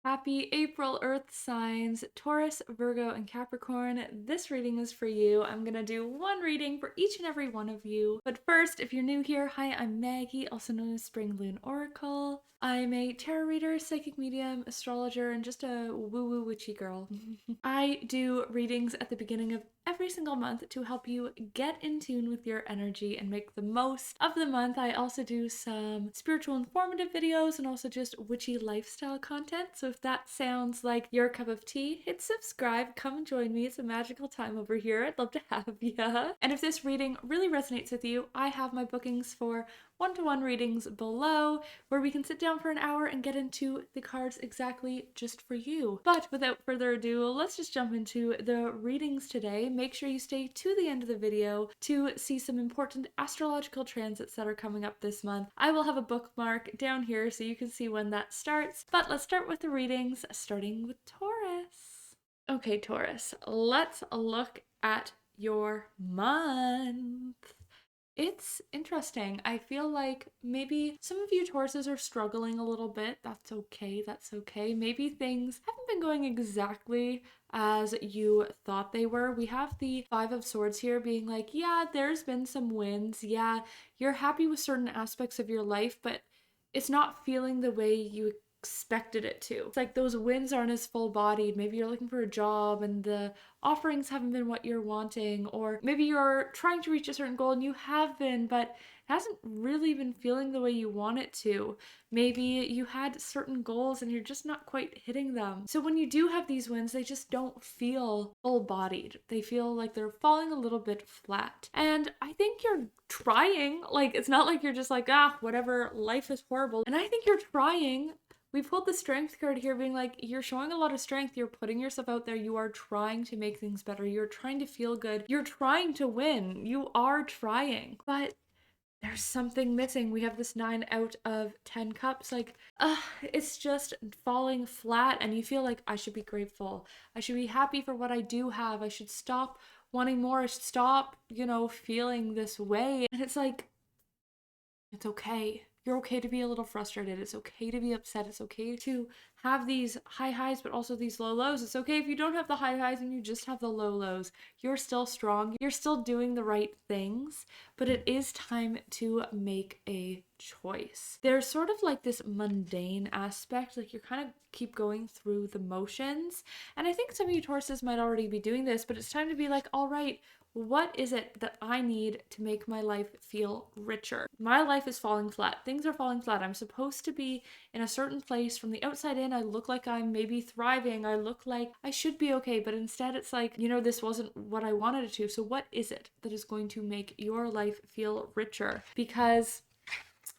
Happy April, Earth signs, Taurus, Virgo, and Capricorn. This reading is for you. I'm gonna do one reading for each and every one of you. But first, if you're new here, hi, I'm Maggie, also known as Spring Loon Oracle. I'm a tarot reader, psychic medium, astrologer, and just a woo-woo witchy girl. I do readings at the beginning of every single month to help you get in tune with your energy and make the most of the month. I also do some spiritual informative videos and also just witchy lifestyle content. So if that sounds like your cup of tea, hit subscribe, come join me. It's a magical time over here. I'd love to have ya. And if this reading really resonates with you, I have my bookings for one-to-one readings below where we can sit down for an hour and get into the cards exactly just for you. But without further ado, let's just jump into the readings today. Make sure you stay to the end of the video to see some important astrological transits that are coming up this month. I will have a bookmark down here so you can see when that starts. But let's start with the readings, starting with Taurus. Okay, Taurus, let's look at your month. It's interesting. I feel like maybe some of you Tauruses are struggling a little bit. That's okay. That's okay. Maybe things haven't been going exactly as you thought they were. We have the Five of Swords here being like, yeah, there's been some wins. Yeah, you're happy with certain aspects of your life, but it's not feeling the way you expected it to. It's like those wins aren't as full bodied. Maybe you're looking for a job and the offerings haven't been what you're wanting, or maybe you're trying to reach a certain goal and you have been, but it hasn't really been feeling the way you want it to. Maybe you had certain goals and you're just not quite hitting them. So when you do have these wins, they just don't feel full bodied. They feel like they're falling a little bit flat. And I think you're trying. Like, it's not like you're just like, whatever, life is horrible. And I think you're trying. We pulled the strength card here being like, you're showing a lot of strength. You're putting yourself out there. You are trying to make things better. You're trying to feel good. You're trying to win. You are trying. But there's something missing. We have this 9 out of 10 cups. Like, it's just falling flat. And you feel like, I should be grateful. I should be happy for what I do have. I should stop wanting more. I should stop, feeling this way. And it's like, it's okay. You're okay to be a little frustrated. It's okay to be upset. It's okay to have these high highs, but also these low lows. It's okay if you don't have the high highs and you just have the low lows. You're still strong. You're still doing the right things, but it is time to make a choice. There's sort of like this mundane aspect, like you're kind of keep going through the motions. And I think some of you Tauruses might already be doing this, but it's time to be like, all right, what is it that I need to make my life feel richer? My life is falling flat. Things are falling flat. I'm supposed to be in a certain place. From the outside in, I look like I'm maybe thriving. I look like I should be okay, but instead it's like, this wasn't what I wanted it to. So what is it that is going to make your life feel richer? Because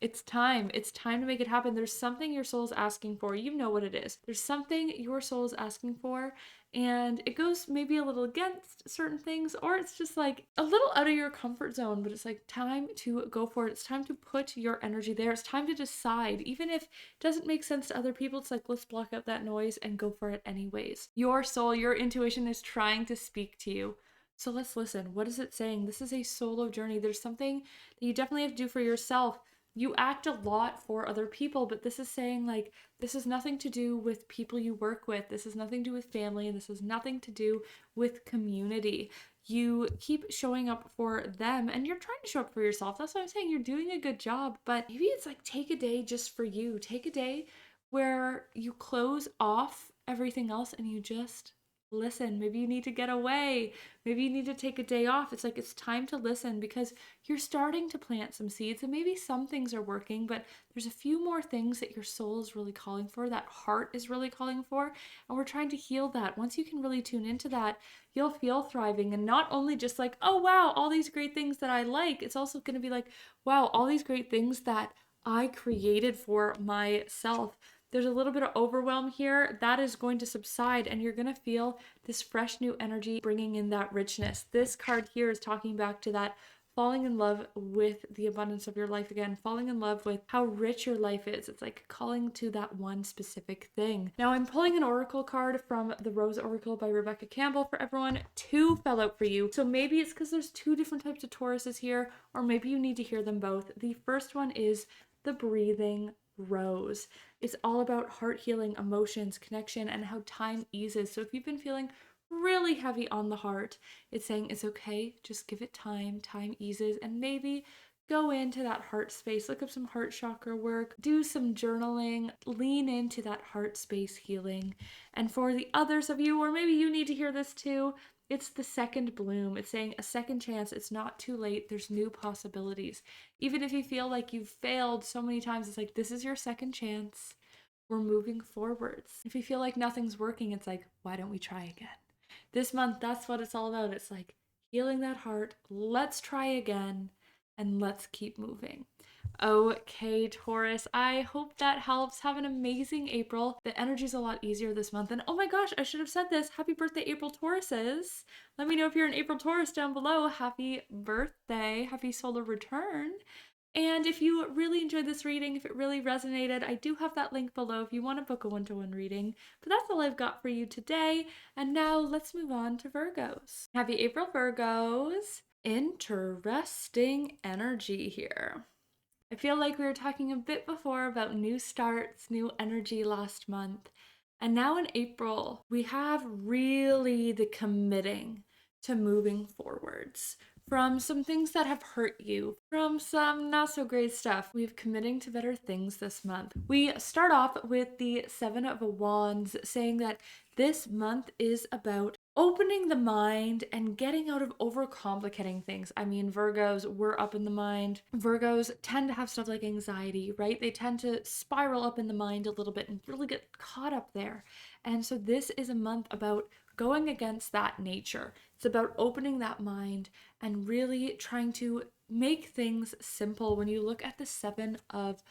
it's time. It's time to make it happen. There's something your soul's asking for. You know what it is. There's something your soul's asking for, and it goes maybe a little against certain things, or it's just like a little out of your comfort zone, but it's like time to go for it. It's time to put your energy there. It's time to decide. Even if it doesn't make sense to other people, it's like, let's block out that noise and go for it anyways. Your soul, your intuition is trying to speak to you. So let's listen. What is it saying? This is a solo journey. There's something that you definitely have to do for yourself. You act a lot for other people, but this is saying like, this has nothing to do with people you work with. This has nothing to do with family, and this has nothing to do with community. You keep showing up for them and you're trying to show up for yourself. That's what I'm saying. You're doing a good job, but maybe it's like, take a day just for you. Take a day where you close off everything else and you just listen. Maybe you need to get away. Maybe you need to take a day off. It's like, it's time to listen because you're starting to plant some seeds and maybe some things are working, but there's a few more things that your soul is really calling for, that heart is really calling for, and we're trying to heal that. Once you can really tune into that, you'll feel thriving, and not only just like, oh wow, all these great things that I like, it's also going to be like, wow, all these great things that I created for myself. There's a little bit of overwhelm here that is going to subside, and you're going to feel this fresh new energy bringing in that richness. This card here is talking back to that falling in love with the abundance of your life again, falling in love with how rich your life is. It's like calling to that one specific thing. Now I'm pulling an oracle card from the Rose Oracle by Rebecca Campbell for everyone. 2 fell out for you. So maybe it's because there's 2 different types of Tauruses here, or maybe you need to hear them both. The first one is the breathing grows. It's all about heart healing, emotions, connection, and how time eases. So if you've been feeling really heavy on the heart, it's saying it's okay, just give it time, time eases, and maybe go into that heart space, look up some heart chakra work, do some journaling, lean into that heart space healing. And for the others of you, or maybe you need to hear this too, it's the second bloom. It's saying a second chance. It's not too late. There's new possibilities. Even if you feel like you've failed so many times, it's like, this is your second chance. We're moving forwards. If you feel like nothing's working, it's like, why don't we try again? This month, that's what it's all about. It's like healing that heart. Let's try again and let's keep moving. Okay, Taurus, I hope that helps. Have an amazing April. The energy's a lot easier this month. And oh my gosh, I should have said this. Happy birthday, April Tauruses. Let me know if you're an April Taurus down below. Happy birthday. Happy solar return. And if you really enjoyed this reading, if it really resonated, I do have that link below if you want to book a one-to-one reading. But that's all I've got for you today. And now let's move on to Virgos. Happy April, Virgos. Interesting energy here. I feel like we were talking a bit before about new starts, new energy last month. And now in April, we have really the committing to moving forwards from some things that have hurt you, from some not so great stuff. We've committing to better things this month. We start off with the Seven of Wands saying that this month is about opening the mind and getting out of overcomplicating things. I mean, Virgos, we're up in the mind. Virgos tend to have stuff like anxiety, right? They tend to spiral up in the mind a little bit and really get caught up there. And so this is a month about going against that nature. It's about opening that mind and really trying to make things simple. When you look at the Seven of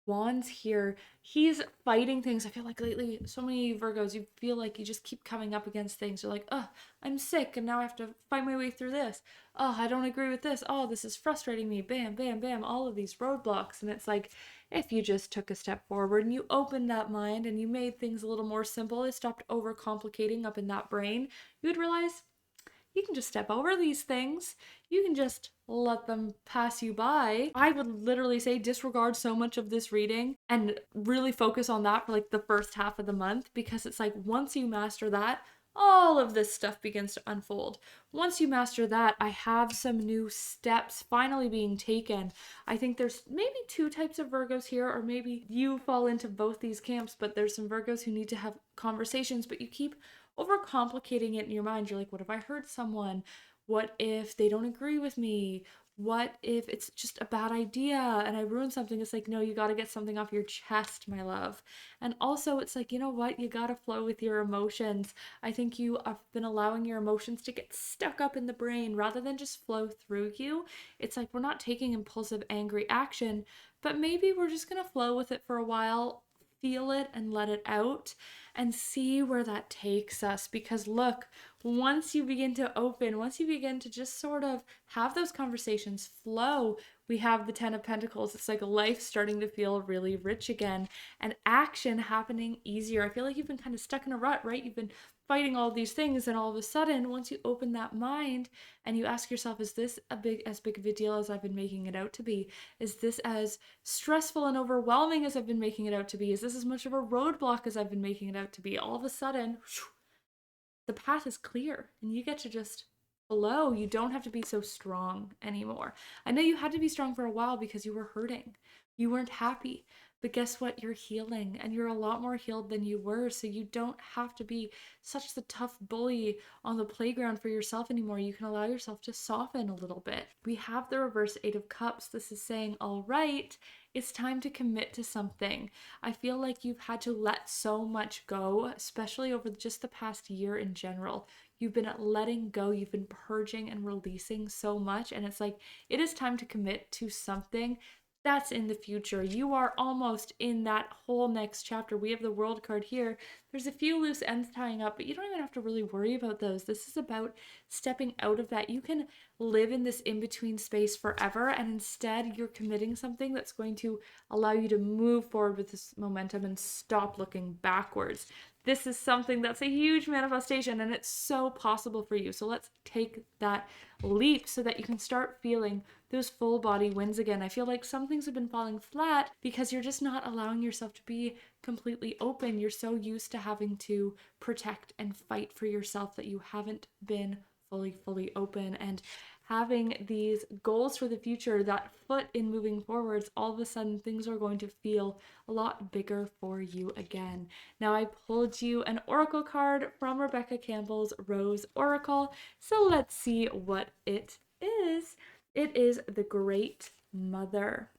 Wands here, he's fighting things. I feel like lately, so many Virgos, you feel like you just keep coming up against things. You're like, oh, I'm sick and now I have to fight my way through this. Oh, I don't agree with this. Oh, this is frustrating me. Bam, bam, bam, all of these roadblocks. And it's like, if you just took a step forward and you opened that mind and you made things a little more simple, it stopped overcomplicating up in that brain, you would realize you can just step over these things. You can just let them pass you by. I would literally say disregard so much of this reading and really focus on that for like the first half of the month, because it's like once you master that, all of this stuff begins to unfold. Once you master that, I have some new steps finally being taken. I think there's maybe two types of Virgos here, or maybe you fall into both these camps, but there's some Virgos who need to have conversations, but you keep overcomplicating it in your mind. You're like, what if I hurt someone? What if they don't agree with me? What if it's just a bad idea and I ruin something? It's like, no, you got to get something off your chest, my love. And also it's like, you know what? You got to flow with your emotions. I think you have been allowing your emotions to get stuck up in the brain rather than just flow through you. It's like, we're not taking impulsive, angry action, but maybe we're just going to flow with it for a while, feel it and let it out and see where that takes us. Because look, once you begin to open, once you begin to just sort of have those conversations flow, we have the Ten of Pentacles. It's like life starting to feel really rich again and action happening easier. I feel like you've been kind of stuck in a rut, right? You've been fighting all these things, and all of a sudden, once you open that mind and you ask yourself, is this as big of a deal as I've been making it out to be? Is this as stressful and overwhelming as I've been making it out to be? Is this as much of a roadblock as I've been making it out to be? All of a sudden, the path is clear and you get to just flow. You don't have to be so strong anymore. I know you had to be strong for a while because you were hurting. You weren't happy. But guess what? You're healing and you're a lot more healed than you were. So you don't have to be such the tough bully on the playground for yourself anymore. You can allow yourself to soften a little bit. We have the reverse Eight of Cups. This is saying, all right, it's time to commit to something. I feel like you've had to let so much go, especially over just the past year in general. You've been letting go, you've been purging and releasing so much, and it's like, it is time to commit to something that's in the future. You are almost in that whole next chapter. We have the World card here. There's a few loose ends tying up, but you don't even have to really worry about those. This is about stepping out of that. You can live in this in-between space forever, and instead you're committing something that's going to allow you to move forward with this momentum and stop looking backwards. This is something that's a huge manifestation, and it's so possible for you. So let's take that leap so that you can start feeling those full body wins again. I feel like some things have been falling flat because you're just not allowing yourself to be completely open. You're so used to having to protect and fight for yourself that you haven't been fully open. And having these goals for the future, that foot in moving forwards, all of a sudden things are going to feel a lot bigger for you again. Now I pulled you an oracle card from Rebecca Campbell's Rose Oracle, so let's see what it is. It is the Great Mother.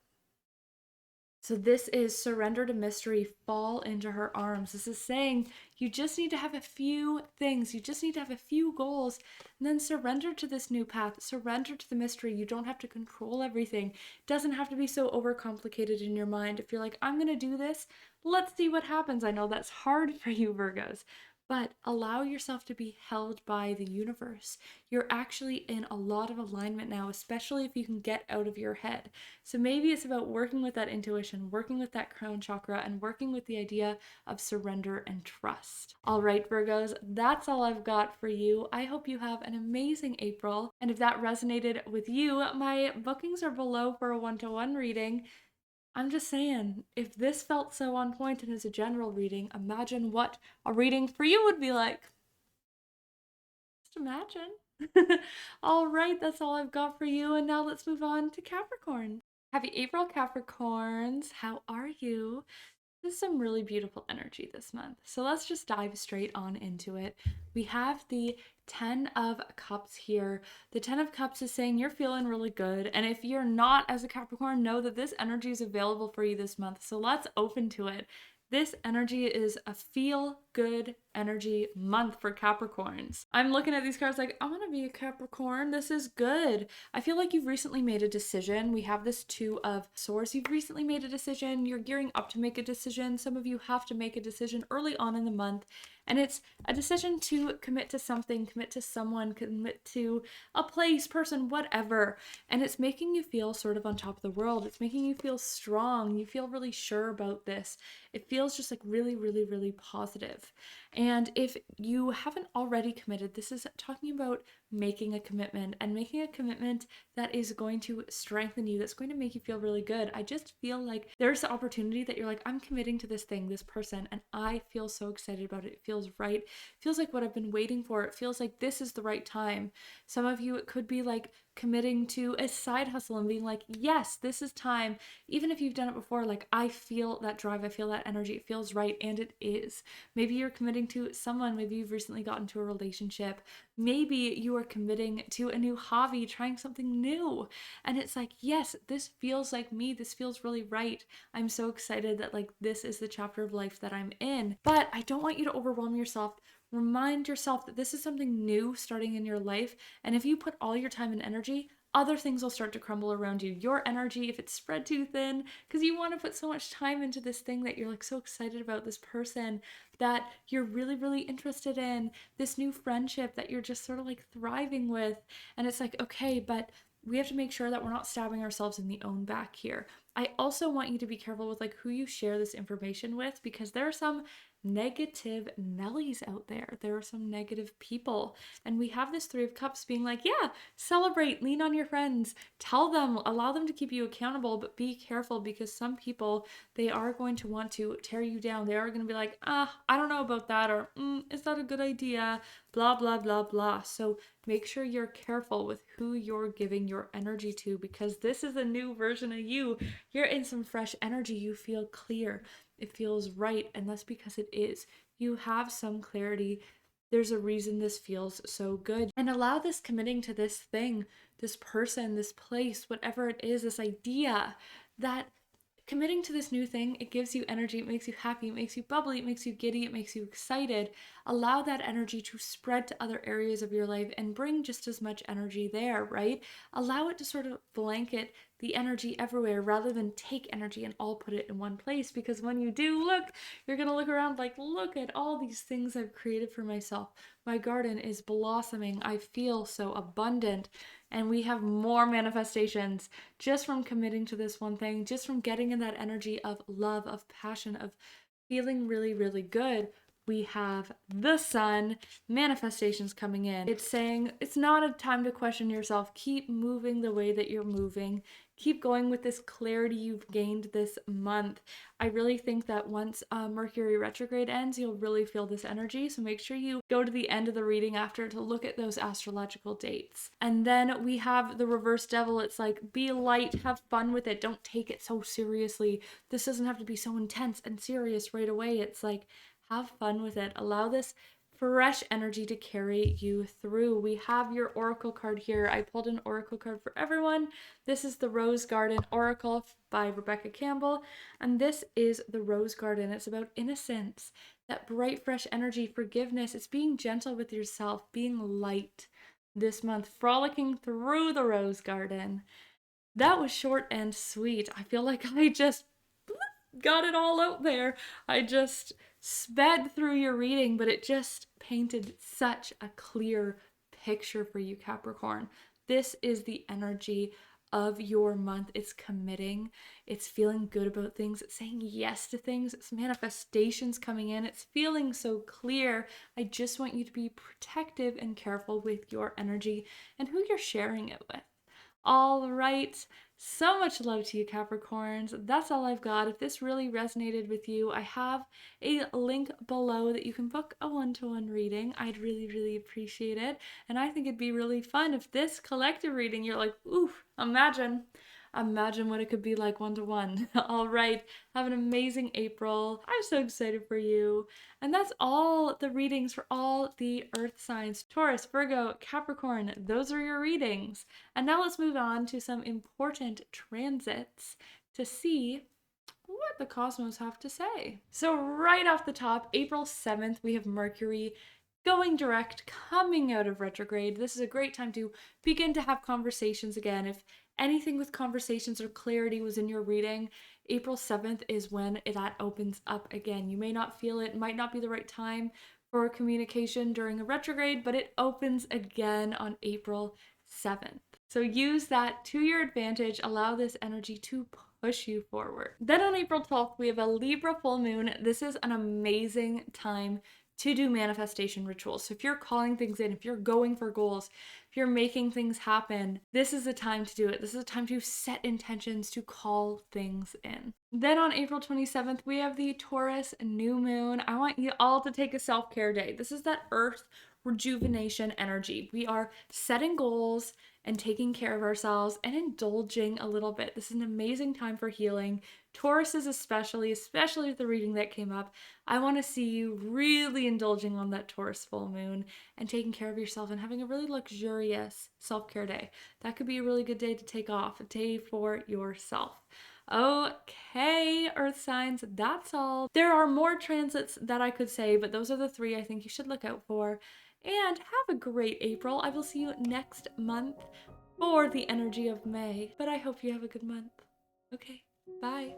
So this is surrender to mystery, fall into her arms. This is saying you just need to have a few things. You just need to have a few goals and then surrender to this new path. Surrender to the mystery. You don't have to control everything. It doesn't have to be so overcomplicated in your mind. If you're like, I'm going to do this, let's see what happens. I know that's hard for you, Virgos. But allow yourself to be held by the universe. You're actually in a lot of alignment now, especially if you can get out of your head. So maybe it's about working with that intuition, working with that crown chakra, and working with the idea of surrender and trust. All right, Virgos, that's all I've got for you. I hope you have an amazing April. And if that resonated with you, my bookings are below for a one-to-one reading. I'm just saying, if this felt so on point and is a general reading, imagine what a reading for you would be like. Just imagine. All right, that's all I've got for you. And now let's move on to Capricorn. Happy April, Capricorns. How are you? There's some really beautiful energy this month. So let's just dive straight on into it. We have the 10 of Cups here. The 10 of Cups is saying you're feeling really good. And if you're not as a Capricorn, know that this energy is available for you this month. So let's open to it. This energy is a feel good energy month for Capricorns. I'm looking at these cards like, I want to be a Capricorn. This is good. I feel like you've recently made a decision. We have this 2 of Swords. You've recently made a decision. You're gearing up to make a decision. Some of you have to make a decision early on in the month. And it's a decision to commit to something, commit to someone, commit to a place, person, whatever. And it's making you feel sort of on top of the world. It's making you feel strong. You feel really sure about this. It feels just like really positive. And if you haven't already committed, this is talking about making a commitment and making a commitment that is going to strengthen you, that's going to make you feel really good. I just feel like there's the opportunity that you're like, I'm committing to this thing, this person, and I feel so excited about it. It feels right. It feels like what I've been waiting for. It feels like this is the right time. Some of you, it could be like committing to a side hustle and being like, yes, this is time. Even if you've done it before, like, I feel that drive, I feel that energy, it feels right, and it is. Maybe you're committing to someone, maybe you've recently gotten into a relationship, maybe you are committing to a new hobby, trying something new, and it's like, yes, this feels like me, this feels really right. I'm so excited that like this is the chapter of life that I'm in. But I don't want you to overwhelm yourself. Remind yourself that this is something new starting in your life, and if you put all your time and energy, other things will start to crumble around you. Your energy, if it's spread too thin, because you want to put so much time into this thing that you're like so excited about, this person that you're really interested in, this new friendship that you're just sort of like thriving with. And it's like, okay, but we have to make sure that we're not stabbing ourselves in the own back here. I also want you to be careful with like who you share this information with, because there are some negative Nellies out there. There are some negative people. And we have this 3 of Cups being like, yeah, celebrate, lean on your friends, tell them, allow them to keep you accountable, but be careful, because some people, they are going to want to tear you down. They are going to be like, I don't know about that, or is that a good idea? Blah, blah, blah, blah. So make sure you're careful with who you're giving your energy to, because this is a new version of you. You're in some fresh energy. You feel clear. It feels right, and that's because it is. You have some clarity. There's a reason this feels so good. And allow this committing to this thing, this person, this place, whatever it is, this idea, that committing to this new thing, it gives you energy, it makes you happy, it makes you bubbly, it makes you giddy, it makes you excited. Allow that energy to spread to other areas of your life and bring just as much energy there, right? Allow it to sort of blanket the energy everywhere rather than take energy and all put it in one place, because when you do, look, you're gonna look around like, look at all these things I've created for myself. My garden is blossoming. I feel so abundant. and we have more manifestations just from committing to this one thing, just from getting in that energy of love, of passion, of feeling really, really good. We have the sun, manifestations coming in. It's saying it's not a time to question yourself. Keep moving the way that you're moving. Keep going with this clarity you've gained this month. I really think that once Mercury retrograde ends, you'll really feel this energy. So make sure you go to the end of the reading after to look at those astrological dates. And then we have the reverse devil. It's like, be light, have fun with it. Don't take it so seriously. This doesn't have to be so intense and serious right away. It's like, have fun with it. Allow this fresh energy to carry you through. We have your oracle card here. I pulled an oracle card for everyone. This is the Rose Garden Oracle by Rebecca Campbell, and this is the Rose Garden. It's about innocence, that bright, fresh energy, forgiveness. It's being gentle with yourself, being light this month, frolicking through the Rose Garden. That was short and sweet. I feel like I just got it all out there. I just sped through your reading, but it just painted such a clear picture for you, Capricorn. This is the energy of your month. It's committing, it's feeling good about things, it's saying yes to things, it's manifestations coming in, it's feeling so clear. I just want you to be protective and careful with your energy and who you're sharing it with. All right, so much love to you, Capricorns. That's all I've got. If this really resonated with you, I have a link below that you can book a one-to-one reading. I'd really, really appreciate it. And I think it'd be really fun if this collective reading, you're like, ooh, imagine what it could be like one-to-one. All right, have an amazing April. I'm so excited for you. And that's all the readings for all the earth signs. Taurus, Virgo, Capricorn, those are your readings. And now let's move on to some important transits to see what the cosmos have to say. So right off the top, April 7th, we have Mercury going direct, coming out of retrograde. This is a great time to begin to have conversations again. If anything with conversations or clarity was in your reading, April 7th is when that opens up again. You may not feel it, might not be the right time for communication during a retrograde, but it opens again on April 7th. So use that to your advantage. Allow this energy to push you forward. Then on April 12th, we have a Libra full moon. This is an amazing time to do manifestation rituals. So if you're calling things in, if you're going for goals, if you're making things happen, this is the time to do it. This is a time to set intentions, to call things in. Then on April 27th, we have the Taurus new moon. I want you all to take a self-care day. This is that earth rejuvenation energy. We are setting goals and taking care of ourselves and indulging a little bit. This is an amazing time for healing. Taurus is especially with the reading that came up. I want to see you really indulging on that Taurus full moon and taking care of yourself and having a really luxurious self-care day. That could be a really good day to take off, a day for yourself. Okay, earth signs, that's all. There are more transits that I could say, but those are the three I think you should look out for. And have a great April. I will see you next month for the energy of May, but I hope you have a good month. Okay, bye.